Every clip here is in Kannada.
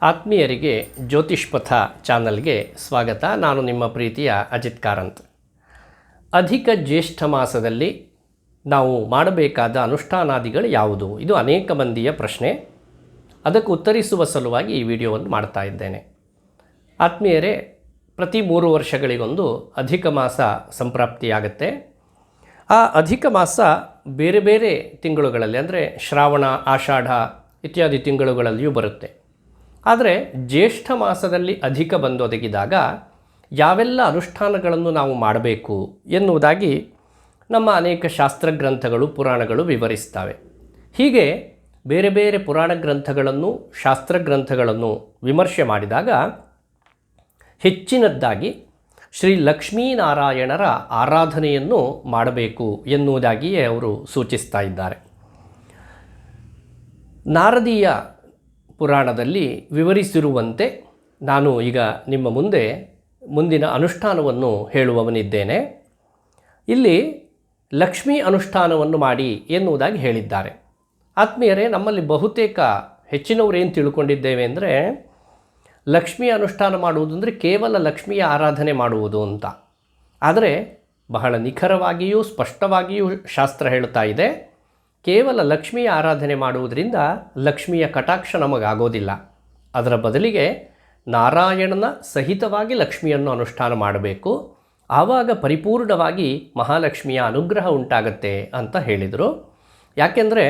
ಆತ್ಮೀಯರಿಗೆ ಜ್ಯೋತಿಷ್ಪಥ ಚಾನಲ್ಗೆ ಸ್ವಾಗತ. ನಾನು ನಿಮ್ಮ ಪ್ರೀತಿಯ ಅಜಿತ್ ಕಾರಂತ್. ಅಧಿಕ ಜ್ಯೇಷ್ಠ ಮಾಸದಲ್ಲಿ ನಾವು ಮಾಡಬೇಕಾದ ಅನುಷ್ಠಾನಾದಿಗಳು ಯಾವುದು? ಇದು ಅನೇಕ ಮಂದಿಯ ಪ್ರಶ್ನೆ. ಅದಕ್ಕೆ ಉತ್ತರಿಸುವ ಸಲುವಾಗಿ ಈ ವಿಡಿಯೋವನ್ನು ಮಾಡ್ತಾ ಇದ್ದೇನೆ. ಆತ್ಮೀಯರೇ, ಪ್ರತಿ 3 ವರ್ಷಗಳಿಗೊಂದು ಅಧಿಕ ಮಾಸ ಸಂಪ್ರಾಪ್ತಿಯಾಗುತ್ತೆ. ಆ ಅಧಿಕ ಮಾಸ ಬೇರೆ ಬೇರೆ ತಿಂಗಳುಗಳಲ್ಲಿ, ಅಂದರೆ ಶ್ರಾವಣ, ಆಷಾಢ ಇತ್ಯಾದಿ ತಿಂಗಳುಗಳಲ್ಲಿಯೂ ಬರುತ್ತೆ. ಆದರೆ ಜ್ಯೇಷ್ಠ ಮಾಸದಲ್ಲಿ ಅಧಿಕ ಬಂದೊದಗಿದಾಗ ಯಾವೆಲ್ಲ ಅನುಷ್ಠಾನಗಳನ್ನು ನಾವು ಮಾಡಬೇಕು ಎನ್ನುವುದಾಗಿ ನಮ್ಮ ಅನೇಕ ಶಾಸ್ತ್ರಗ್ರಂಥಗಳು, ಪುರಾಣಗಳು ವಿವರಿಸ್ತವೆ. ಹೀಗೆ ಬೇರೆ ಬೇರೆ ಪುರಾಣ ಗ್ರಂಥಗಳನ್ನು, ಶಾಸ್ತ್ರಗ್ರಂಥಗಳನ್ನು ವಿಮರ್ಶೆ ಮಾಡಿದಾಗ ಹೆಚ್ಚಿನದ್ದಾಗಿ ಶ್ರೀ ಲಕ್ಷ್ಮೀನಾರಾಯಣರ ಆರಾಧನೆಯನ್ನು ಮಾಡಬೇಕು ಎನ್ನುವುದಾಗಿಯೇ ಅವರು ಸೂಚಿಸ್ತಾ ಇದ್ದಾರೆ. ನಾರದೀಯ ಪುರಾಣದಲ್ಲಿ ವಿವರಿಸಿರುವಂತೆ ನಾನು ಈಗ ನಿಮ್ಮ ಮುಂದೆ ಮುಂದಿನ ಅನುಷ್ಠಾನವನ್ನು ಹೇಳುವವನಿದ್ದೇನೆ. ಇಲ್ಲಿ ಲಕ್ಷ್ಮೀ ಅನುಷ್ಠಾನವನ್ನು ಮಾಡಿ ಎನ್ನುವುದಾಗಿ ಹೇಳಿದ್ದಾರೆ. ಆತ್ಮೀಯರೇ, ನಮ್ಮಲ್ಲಿ ಬಹುತೇಕ ಹೆಚ್ಚಿನವರು ಏನು ತಿಳ್ಕೊಂಡಿದ್ದೇವೆ ಅಂದರೆ, ಲಕ್ಷ್ಮೀ ಅನುಷ್ಠಾನ ಮಾಡುವುದು ಅಂದರೆ ಕೇವಲ ಲಕ್ಷ್ಮಿಯ ಆರಾಧನೆ ಮಾಡುವುದು ಅಂತ. ಆದರೆ ಬಹಳ ನಿಖರವಾಗಿಯೂ ಸ್ಪಷ್ಟವಾಗಿಯೂ ಶಾಸ್ತ್ರ ಹೇಳ್ತಾ ಇದೆ, ಕೇವಲ ಲಕ್ಷ್ಮಿಯ ಆರಾಧನೆ ಮಾಡುವುದರಿಂದ ಲಕ್ಷ್ಮಿಯ ಕಟಾಕ್ಷ ನಮಗಾಗೋದಿಲ್ಲ. ಅದರ ಬದಲಿಗೆ ನಾರಾಯಣನ ಸಹಿತವಾಗಿ ಲಕ್ಷ್ಮಿಯನ್ನು ಅನುಷ್ಠಾನ ಮಾಡಬೇಕು. ಆವಾಗ ಪರಿಪೂರ್ಣವಾಗಿ ಮಹಾಲಕ್ಷ್ಮಿಯ ಅನುಗ್ರಹ ಉಂಟಾಗತ್ತೆ ಅಂತ ಹೇಳಿದರು. ಯಾಕೆಂದರೆ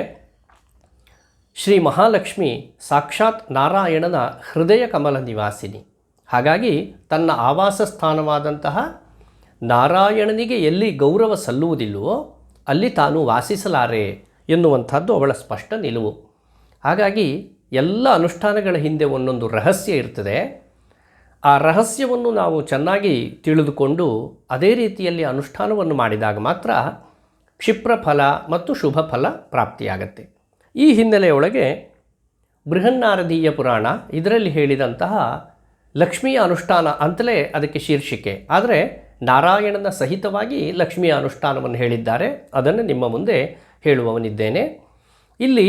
ಶ್ರೀ ಮಹಾಲಕ್ಷ್ಮಿ ಸಾಕ್ಷಾತ್ ನಾರಾಯಣನ ಹೃದಯ ಕಮಲ ನಿವಾಸಿನಿ. ಹಾಗಾಗಿ ತನ್ನ ಆವಾಸ ಸ್ಥಾನವಾದಂತಹ ನಾರಾಯಣನಿಗೆ ಎಲ್ಲಿ ಗೌರವ ಸಲ್ಲುವುದಿಲ್ಲವೋ ಅಲ್ಲಿ ತಾನು ವಾಸಿಸಲಾರೆ ಎನ್ನುವಂಥದ್ದು ಅವಳ ಸ್ಪಷ್ಟ ನಿಲುವು. ಹಾಗಾಗಿ ಎಲ್ಲ ಅನುಷ್ಠಾನಗಳ ಹಿಂದೆ ಒಂದೊಂದು ರಹಸ್ಯ ಇರ್ತದೆ. ಆ ರಹಸ್ಯವನ್ನು ನಾವು ಚೆನ್ನಾಗಿ ತಿಳಿದುಕೊಂಡು ಅದೇ ರೀತಿಯಲ್ಲಿ ಅನುಷ್ಠಾನವನ್ನು ಮಾಡಿದಾಗ ಮಾತ್ರ ಕ್ಷಿಪ್ರ ಫಲ ಮತ್ತು ಶುಭ ಫಲ ಪ್ರಾಪ್ತಿಯಾಗತ್ತೆ. ಈ ಹಿನ್ನೆಲೆಯೊಳಗೆ ಬೃಹನ್ನಾರದೀಯ ಪುರಾಣ ಇದರಲ್ಲಿ ಹೇಳಿದಂತಹ ಲಕ್ಷ್ಮಿಯ ಅನುಷ್ಠಾನ ಅಂತಲೇ ಅದಕ್ಕೆ ಶೀರ್ಷಿಕೆ. ಆದರೆ ನಾರಾಯಣನ ಸಹಿತವಾಗಿ ಲಕ್ಷ್ಮಿಯ ಅನುಷ್ಠಾನವನ್ನು ಹೇಳಿದ್ದಾರೆ. ಅದನ್ನು ನಿಮ್ಮ ಮುಂದೆ ಹೇಳುವವನಿದ್ದೇನೆ. ಇಲ್ಲಿ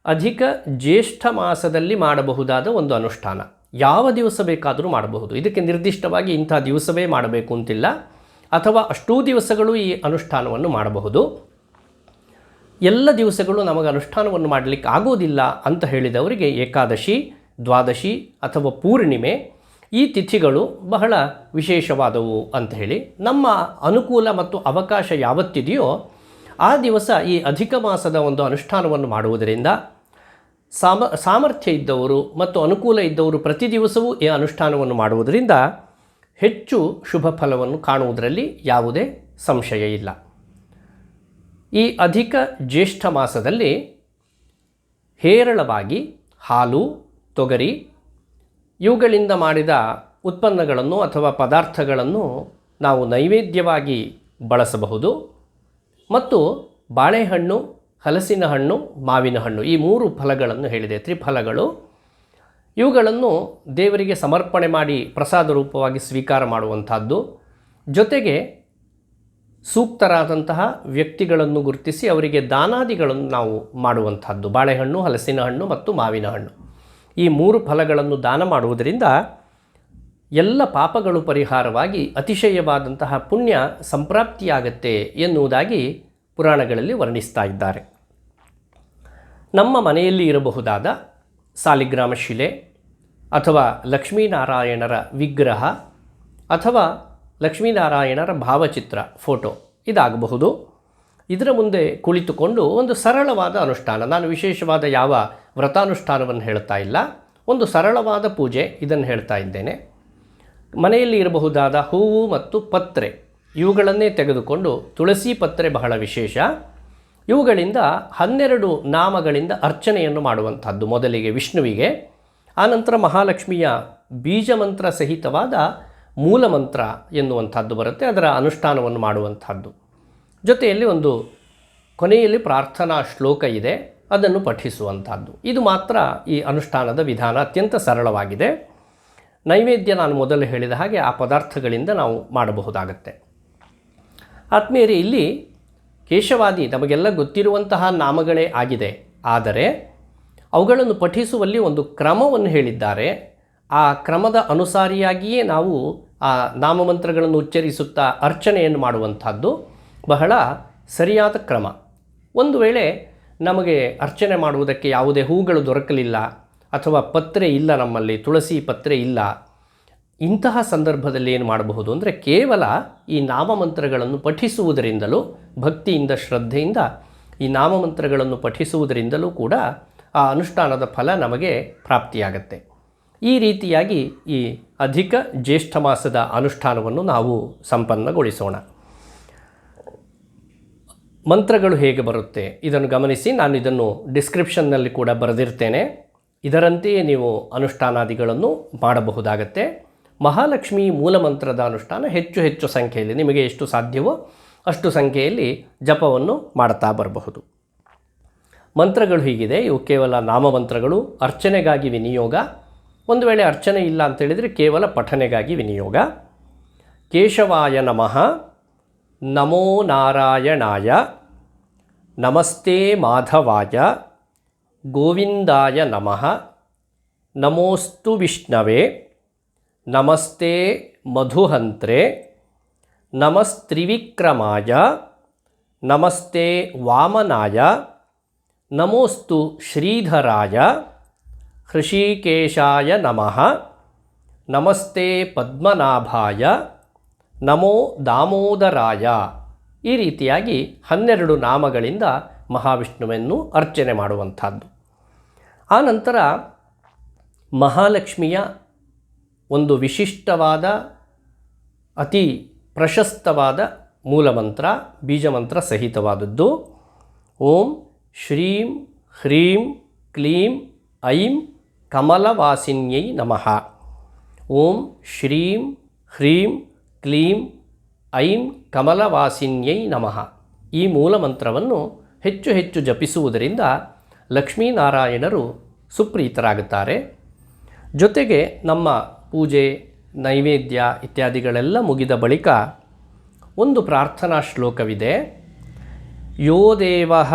ಅಧಿಕ ಜ್ಯೇಷ್ಠ ಮಾಸದಲ್ಲಿ ಮಾಡಬಹುದಾದ ಒಂದು ಅನುಷ್ಠಾನ. ಯಾವ ದಿವಸ ಬೇಕಾದರೂ ಮಾಡಬಹುದು. ಇದಕ್ಕೆ ನಿರ್ದಿಷ್ಟವಾಗಿ ಇಂಥ ದಿವಸವೇ ಮಾಡಬೇಕು ಅಂತಿಲ್ಲ, ಅಥವಾ ಅಷ್ಟೂ ದಿವಸಗಳು ಈ ಅನುಷ್ಠಾನವನ್ನು ಮಾಡಬಹುದು. ಎಲ್ಲ ದಿವಸಗಳು ನಮಗೆ ಅನುಷ್ಠಾನವನ್ನು ಮಾಡಲಿಕ್ಕೆ ಆಗೋದಿಲ್ಲ ಅಂತ ಹೇಳಿದವರಿಗೆ ಏಕಾದಶಿ, ದ್ವಾದಶಿ ಅಥವಾ ಪೂರ್ಣಿಮೆ ಈ ತಿಥಿಗಳು ಬಹಳ ವಿಶೇಷವಾದವು ಅಂತ ಹೇಳಿ, ನಮ್ಮ ಅನುಕೂಲ ಮತ್ತು ಅವಕಾಶ ಯಾವತ್ತಿದೆಯೋ ಆ ದಿವಸ ಈ ಅಧಿಕ ಮಾಸದ ಒಂದು ಅನುಷ್ಠಾನವನ್ನು ಮಾಡುವುದರಿಂದ ಸಾಮರ್ಥ್ಯ ಇದ್ದವರು ಮತ್ತು ಅನುಕೂಲ ಇದ್ದವರು ಪ್ರತಿ ದಿವಸವೂ ಈ ಅನುಷ್ಠಾನವನ್ನು ಮಾಡುವುದರಿಂದ ಹೆಚ್ಚು ಶುಭ ಫಲವನ್ನು ಕಾಣುವುದರಲ್ಲಿ ಯಾವುದೇ ಸಂಶಯ ಇಲ್ಲ. ಈ ಅಧಿಕ ಜ್ಯೇಷ್ಠ ಮಾಸದಲ್ಲಿ ಹೇರಳವಾಗಿ ಹಾಲು, ತೊಗರಿ ಇವುಗಳಿಂದ ಮಾಡಿದ ಉತ್ಪನ್ನಗಳನ್ನು ಅಥವಾ ಪದಾರ್ಥಗಳನ್ನು ನಾವು ನೈವೇದ್ಯವಾಗಿ ಬಳಸಬಹುದು. ಮತ್ತು ಬಾಳೆಹಣ್ಣು, ಹಲಸಿನ ಹಣ್ಣು, ಮಾವಿನ ಹಣ್ಣು ಈ 3 ಫಲಗಳನ್ನು ಹೇಳಿದೆ, ತ್ರಿಫಲಗಳು. ಇವುಗಳನ್ನು ದೇವರಿಗೆ ಸಮರ್ಪಣೆ ಮಾಡಿ ಪ್ರಸಾದ ರೂಪವಾಗಿ ಸ್ವೀಕಾರ ಮಾಡುವಂಥದ್ದು. ಜೊತೆಗೆ ಸೂಕ್ತರಾದಂತಹ ವ್ಯಕ್ತಿಗಳನ್ನು ಗುರುತಿಸಿ ಅವರಿಗೆ ದಾನಾದಿಗಳನ್ನು ನಾವು ಮಾಡುವಂಥದ್ದು. ಬಾಳೆಹಣ್ಣು, ಹಲಸಿನ ಹಣ್ಣು ಮತ್ತು ಮಾವಿನ ಹಣ್ಣು ಈ 3 ಫಲಗಳನ್ನು ದಾನ ಮಾಡುವುದರಿಂದ ಎಲ್ಲ ಪಾಪಗಳು ಪರಿಹಾರವಾಗಿ ಅತಿಶಯವಾದಂತಹ ಪುಣ್ಯ ಸಂಪ್ರಾಪ್ತಿಯಾಗತ್ತೆ ಎನ್ನುವುದಾಗಿ ಪುರಾಣಗಳಲ್ಲಿ ವರ್ಣಿಸ್ತಾ ಇದ್ದಾರೆ. ನಮ್ಮ ಮನೆಯಲ್ಲಿ ಇರಬಹುದಾದ ಸಾಲಿಗ್ರಾಮ ಶಿಲೆ ಅಥವಾ ಲಕ್ಷ್ಮೀನಾರಾಯಣರ ವಿಗ್ರಹ ಅಥವಾ ಲಕ್ಷ್ಮೀನಾರಾಯಣರ ಭಾವಚಿತ್ರ ಫೋಟೋ ಇದಾಗಬಹುದು. ಇದರ ಮುಂದೆ ಕುಳಿತುಕೊಂಡು ಒಂದು ಸರಳವಾದ ಅನುಷ್ಠಾನ, ನಾನು ವಿಶೇಷವಾದ ಯಾವ ವ್ರತಾನುಷ್ಠಾನವನ್ನು ಹೇಳ್ತಾ ಇಲ್ಲ, ಒಂದು ಸರಳವಾದ ಪೂಜೆ ಇದನ್ನು ಹೇಳ್ತಾ ಇದ್ದೇನೆ. ಮನೆಯಲ್ಲಿ ಇರಬಹುದಾದ ಹೂವು ಮತ್ತು ಪತ್ರೆ ಇವುಗಳನ್ನೇ ತೆಗೆದುಕೊಂಡು, ತುಳಸಿ ಪತ್ರೆ ಬಹಳ ವಿಶೇಷ, ಇವುಗಳಿಂದ 12 ನಾಮಗಳಿಂದ ಅರ್ಚನೆಯನ್ನು ಮಾಡುವಂಥದ್ದು. ಮೊದಲಿಗೆ ವಿಷ್ಣುವಿಗೆ, ಆನಂತರ ಮಹಾಲಕ್ಷ್ಮಿಯ ಬೀಜಮಂತ್ರ ಸಹಿತವಾದ ಮೂಲಮಂತ್ರ ಎನ್ನುವಂಥದ್ದು ಬರುತ್ತೆ, ಅದರ ಅನುಷ್ಠಾನವನ್ನು ಮಾಡುವಂಥದ್ದು. ಜೊತೆಯಲ್ಲಿ ಒಂದು ಕೊನೆಯಲ್ಲಿ ಪ್ರಾರ್ಥನಾ ಶ್ಲೋಕ ಇದೆ, ಅದನ್ನು ಪಠಿಸುವಂಥದ್ದು. ಇದು ಮಾತ್ರ ಈ ಅನುಷ್ಠಾನದ ವಿಧಾನ. ಅತ್ಯಂತ ಸರಳವಾಗಿದೆ. ನೈವೇದ್ಯ ನಾನು ಮೊದಲು ಹೇಳಿದ ಹಾಗೆ ಆ ಪದಾರ್ಥಗಳಿಂದ ನಾವು ಮಾಡಬಹುದಾಗತ್ತೆ. ಆತ್ಮೀಯರೇ, ಇಲ್ಲಿ ಕೇಶವಾದಿ ನಮಗೆಲ್ಲ ಗೊತ್ತಿರುವಂತಹ ನಾಮಗಳೇ ಆಗಿದೆ. ಆದರೆ ಅವುಗಳನ್ನು ಪಠಿಸುವಲ್ಲಿ ಒಂದು ಕ್ರಮವನ್ನು ಹೇಳಿದ್ದಾರೆ. ಆ ಕ್ರಮದ ಅನುಸಾರಿಯಾಗಿಯೇ ನಾವು ಆ ನಾಮಮಂತ್ರಗಳನ್ನು ಉಚ್ಚರಿಸುತ್ತಾ ಅರ್ಚನೆಯನ್ನು ಮಾಡುವಂಥದ್ದು ಬಹಳ ಸರಿಯಾದ ಕ್ರಮ. ಒಂದು ವೇಳೆ ನಮಗೆ ಅರ್ಚನೆ ಮಾಡುವುದಕ್ಕೆ ಯಾವುದೇ ಹೂಗಳು ದೊರಕಲಿಲ್ಲ ಅಥವಾ ಪತ್ರೆ ಇಲ್ಲ, ನಮ್ಮಲ್ಲಿ ತುಳಸಿ ಪತ್ರೆ ಇಲ್ಲ, ಇಂತಹ ಸಂದರ್ಭದಲ್ಲಿ ಏನು ಮಾಡಬಹುದು ಅಂದರೆ ಕೇವಲ ಈ ನಾಮಮಂತ್ರಗಳನ್ನು ಪಠಿಸುವುದರಿಂದಲೂ, ಭಕ್ತಿಯಿಂದ ಶ್ರದ್ಧೆಯಿಂದ ಈ ನಾಮಮಂತ್ರಗಳನ್ನು ಪಠಿಸುವುದರಿಂದಲೂ ಕೂಡ ಆ ಅನುಷ್ಠಾನದ ಫಲ ನಮಗೆ ಪ್ರಾಪ್ತಿಯಾಗತ್ತೆ. ಈ ರೀತಿಯಾಗಿ ಈ ಅಧಿಕ ಜ್ಯೇಷ್ಠ ಮಾಸದ ಅನುಷ್ಠಾನವನ್ನು ನಾವು ಸಂಪನ್ನಗೊಳಿಸೋಣ. ಮಂತ್ರಗಳು ಹೇಗೆ ಬರುತ್ತೆ ಇದನ್ನು ಗಮನಿಸಿ. ನಾನು ಇದನ್ನು ಡಿಸ್ಕ್ರಿಪ್ಷನ್ನಲ್ಲಿ ಕೂಡ ಬರೆದಿರ್ತೇನೆ. ಇದರಂತೆಯೇ ನೀವು ಅನುಷ್ಠಾನಾದಿಗಳನ್ನು ಮಾಡಬಹುದಾಗತ್ತೆ. ಮಹಾಲಕ್ಷ್ಮಿ ಮೂಲಮಂತ್ರದ ಅನುಷ್ಠಾನ ಹೆಚ್ಚು ಹೆಚ್ಚು ಸಂಖ್ಯೆಯಲ್ಲಿ, ನಿಮಗೆ ಎಷ್ಟು ಸಾಧ್ಯವೋ ಅಷ್ಟು ಸಂಖ್ಯೆಯಲ್ಲಿ ಜಪವನ್ನು ಮಾಡ್ತಾ ಬರಬಹುದು. ಮಂತ್ರಗಳು ಹೀಗಿದೆ. ಇವು ಕೇವಲ ನಾಮಮಂತ್ರಗಳು, ಅರ್ಚನೆಗಾಗಿ ವಿನಿಯೋಗ. ಒಂದು ವೇಳೆ ಅರ್ಚನೆ ಇಲ್ಲ ಅಂತೇಳಿದರೆ ಕೇವಲ ಪಠನೆಗಾಗಿ ವಿನಿಯೋಗ. ಕೇಶವಾಯ ನಮಃ, ನಮೋ ನಾರಾಯಣಾಯ, ನಮಸ್ತೆ ಮಾಧವಾಯ, ಗೋವಿಂದಾಯ ನಮಃ, ನಮೋಸ್ತು ವಿಷ್ಣವೇ, ನಮಸ್ತೆ ಮಧುಹಂತ್ರೆ, ನಮಸ್ತ್ರಿವಿಕ್ರಮಾಯ, ನಮಸ್ತೆ ವಾಮನಾಯ, ನಮೋಸ್ತು ಶ್ರೀಧರಾಯ, ಹೃಷಿಕೇಶಾಯ ನಮಃ, ನಮಸ್ತೆ ಪದ್ಮನಾಭಾಯ, ನಮೋ ದಾಮೋದರಾಯ. ಈ ರೀತಿಯಾಗಿ 12 ನಾಮಗಳಿಂದ ಮಹಾವಿಷ್ಣುವನ್ನು ಅರ್ಚನೆ ಮಾಡುವಂಥದ್ದು. ಆನಂತರ ಮಹಾಲಕ್ಷ್ಮಿಯ ಒಂದು ವಿಶಿಷ್ಟವಾದ ಅತಿ ಪ್ರಶಸ್ತವಾದ ಮೂಲಮಂತ್ರ, ಬೀಜಮಂತ್ರ ಸಹಿತವಾದದ್ದು. ಓಂ ಶ್ರೀಂ ಹ್ರೀಂ ಕ್ಲೀಂ ಐಂ ಕಮಲವಾಸಿನ್ಯೈ ನಮಃ. ಓಂ ಶ್ರೀಂ ಹ್ರೀಂ ಕ್ಲೀಂ ಐಂ ಕಮಲವಾಸಿನ್ಯೈ ನಮಃ. ಈ ಮೂಲಮಂತ್ರವನ್ನು ಹೆಚ್ಚು ಹೆಚ್ಚು ಜಪಿಸುವುದರಿಂದ ಲಕ್ಷ್ಮೀನಾರಾಯಣರು ಸುಪ್ರೀತರಾಗುತ್ತಾರೆ. ಜೊತೆಗೆ ನಮ್ಮ ಪೂಜೆ, ನೈವೇದ್ಯ ಇತ್ಯಾದಿಗಳೆಲ್ಲ ಮುಗಿದ ಬಳಿಕ ಒಂದು ಪ್ರಾರ್ಥನಾ ಶ್ಲೋಕವಿದೆ. ಯೋ ದೇವಃ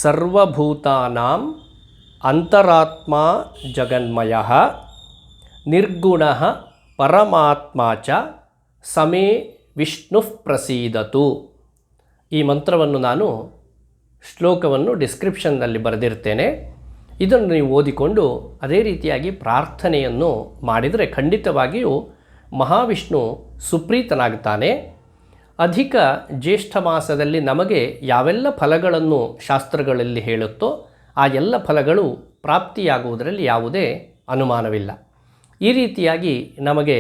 ಸರ್ವಭೂತಾನಾಂ ಅಂತರಾತ್ಮ ಜಗನ್ಮಯಃ ನಿರ್ಗುಣಃ ಪರಮಾತ್ಮ ಚ ಸಮೇ ವಿಷ್ಣುಃ ಪ್ರಸೀದತು. ಈ ಮಂತ್ರವನ್ನು ನಾನು ಶ್ಲೋಕವನ್ನು ಡಿಸ್ಕ್ರಿಪ್ಷನ್ನಲ್ಲಿ ಬರೆದಿರ್ತೇನೆ. ಇದನ್ನು ನೀವು ಓದಿಕೊಂಡು ಅದೇ ರೀತಿಯಾಗಿ ಪ್ರಾರ್ಥನೆಯನ್ನು ಮಾಡಿದರೆ ಖಂಡಿತವಾಗಿಯೂ ಮಹಾವಿಷ್ಣು ಸುಪ್ರೀತನಾಗುತ್ತಾನೆ. ಅಧಿಕ ಜ್ಯೇಷ್ಠ ಮಾಸದಲ್ಲಿ ನಮಗೆ ಯಾವೆಲ್ಲ ಫಲಗಳನ್ನು ಶಾಸ್ತ್ರಗಳಲ್ಲಿ ಹೇಳುತ್ತೋ ಆ ಎಲ್ಲ ಫಲಗಳು ಪ್ರಾಪ್ತಿಯಾಗುವುದರಲ್ಲಿ ಯಾವುದೇ ಅನುಮಾನವಿಲ್ಲ. ಈ ರೀತಿಯಾಗಿ ನಮಗೆ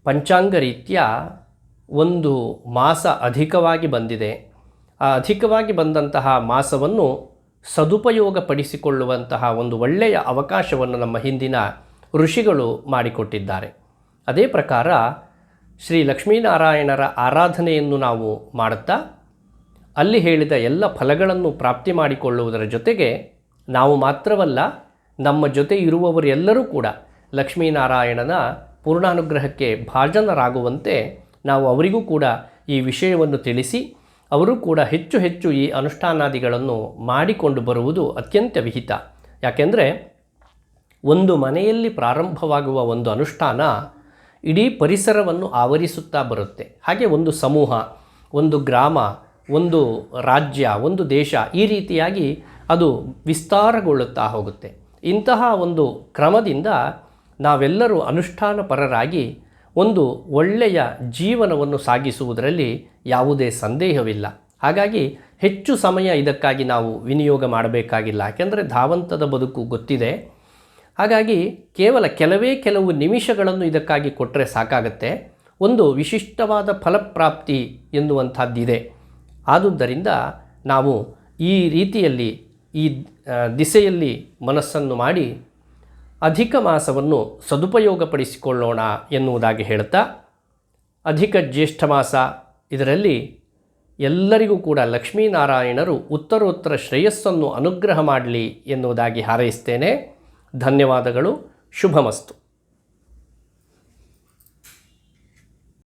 ಪಂಚಾಂಗ ರೀತ್ಯ ಒಂದು ಮಾಸ ಅಧಿಕವಾಗಿ ಬಂದಿದೆ. ಆ ಅಧಿಕವಾಗಿ ಬಂದಂತಹ ಮಾಸವನ್ನು ಸದುಪಯೋಗಪಡಿಸಿಕೊಳ್ಳುವಂತಹ ಒಂದು ಒಳ್ಳೆಯ ಅವಕಾಶವನ್ನು ನಮ್ಮ ಹಿಂದಿನ ಋಷಿಗಳು ಮಾಡಿಕೊಟ್ಟಿದ್ದಾರೆ. ಅದೇ ಪ್ರಕಾರ ಶ್ರೀ ಲಕ್ಷ್ಮೀನಾರಾಯಣರ ಆರಾಧನೆಯನ್ನು ನಾವು ಮಾಡುತ್ತಾ ಅಲ್ಲಿ ಹೇಳಿದ ಎಲ್ಲ ಫಲಗಳನ್ನು ಪ್ರಾಪ್ತಿ ಮಾಡಿಕೊಳ್ಳುವುದರ ಜೊತೆಗೆ ನಾವು ಮಾತ್ರವಲ್ಲ, ನಮ್ಮ ಜೊತೆ ಇರುವವರೆಲ್ಲರೂ ಕೂಡ ಲಕ್ಷ್ಮೀನಾರಾಯಣನ ಪೂರ್ಣಾನುಗ್ರಹಕ್ಕೆ ಭಾಜನರಾಗುವಂತೆ ನಾವು ಅವರಿಗೂ ಕೂಡ ಈ ವಿಷಯವನ್ನು ತಿಳಿಸಿ ಅವರು ಕೂಡ ಹೆಚ್ಚು ಹೆಚ್ಚು ಈ ಅನುಷ್ಠಾನಾದಿಗಳನ್ನು ಮಾಡಿಕೊಂಡು ಬರುವುದು ಅತ್ಯಂತ ವಿಹಿತ. ಯಾಕೆಂದರೆ ಒಂದು ಮನೆಯಲ್ಲಿ ಪ್ರಾರಂಭವಾಗುವ ಒಂದು ಅನುಷ್ಠಾನ ಇಡೀ ಪರಿಸರವನ್ನು ಆವರಿಸುತ್ತಾ ಬರುತ್ತೆ. ಹಾಗೆ ಒಂದು ಸಮೂಹ, ಒಂದು ಗ್ರಾಮ, ಒಂದು ರಾಜ್ಯ, ಒಂದು ದೇಶ, ಈ ರೀತಿಯಾಗಿ ಅದು ವಿಸ್ತಾರಗೊಳ್ಳುತ್ತಾ ಹೋಗುತ್ತೆ. ಇಂತಹ ಒಂದು ಕ್ರಮದಿಂದ ನಾವೆಲ್ಲರೂ ಅನುಷ್ಠಾನ ಪರರಾಗಿ ಒಂದು ಒಳ್ಳೆಯ ಜೀವನವನ್ನು ಸಾಗಿಸುವುದರಲ್ಲಿ ಯಾವುದೇ ಸಂದೇಹವಿಲ್ಲ. ಹಾಗಾಗಿ ಹೆಚ್ಚು ಸಮಯ ಇದಕ್ಕಾಗಿ ನಾವು ವಿನಿಯೋಗ ಮಾಡಬೇಕಾಗಿಲ್ಲ. ಯಾಕೆಂದರೆ ಧಾವಂತದ ಬದುಕು ಗೊತ್ತಿದೆ. ಹಾಗಾಗಿ ಕೇವಲ ಕೆಲವು ನಿಮಿಷಗಳನ್ನು ಇದಕ್ಕಾಗಿ ಕೊಟ್ಟರೆ ಸಾಕಾಗತ್ತೆ. ಒಂದು ವಿಶಿಷ್ಟವಾದ ಫಲಪ್ರಾಪ್ತಿ ಎನ್ನುವಂಥದ್ದಿದೆ. ಆದುದರಿಂದ ನಾವು ಈ ರೀತಿಯಲ್ಲಿ ಈ ದಿಸೆಯಲ್ಲಿ ಮನಸ್ಸನ್ನು ಮಾಡಿ ಅಧಿಕ ಮಾಸವನ್ನು ಸದುಪಯೋಗಪಡಿಸಿಕೊಳ್ಳೋಣ ಎನ್ನುವುದಾಗಿ ಹೇಳ್ತಾ, ಅಧಿಕ ಜ್ಯೇಷ್ಠ ಮಾಸ ಇದರಲ್ಲಿ ಎಲ್ಲರಿಗೂ ಕೂಡ ಲಕ್ಷ್ಮೀನಾರಾಯಣರು ಉತ್ತರೋತ್ತರ ಶ್ರೇಯಸ್ಸನ್ನು ಅನುಗ್ರಹ ಮಾಡಲಿ ಎನ್ನುವುದಾಗಿ ಹಾರೈಸ್ತೇನೆ. ಧನ್ಯವಾದಗಳು. ಶುಭಮಸ್ತು.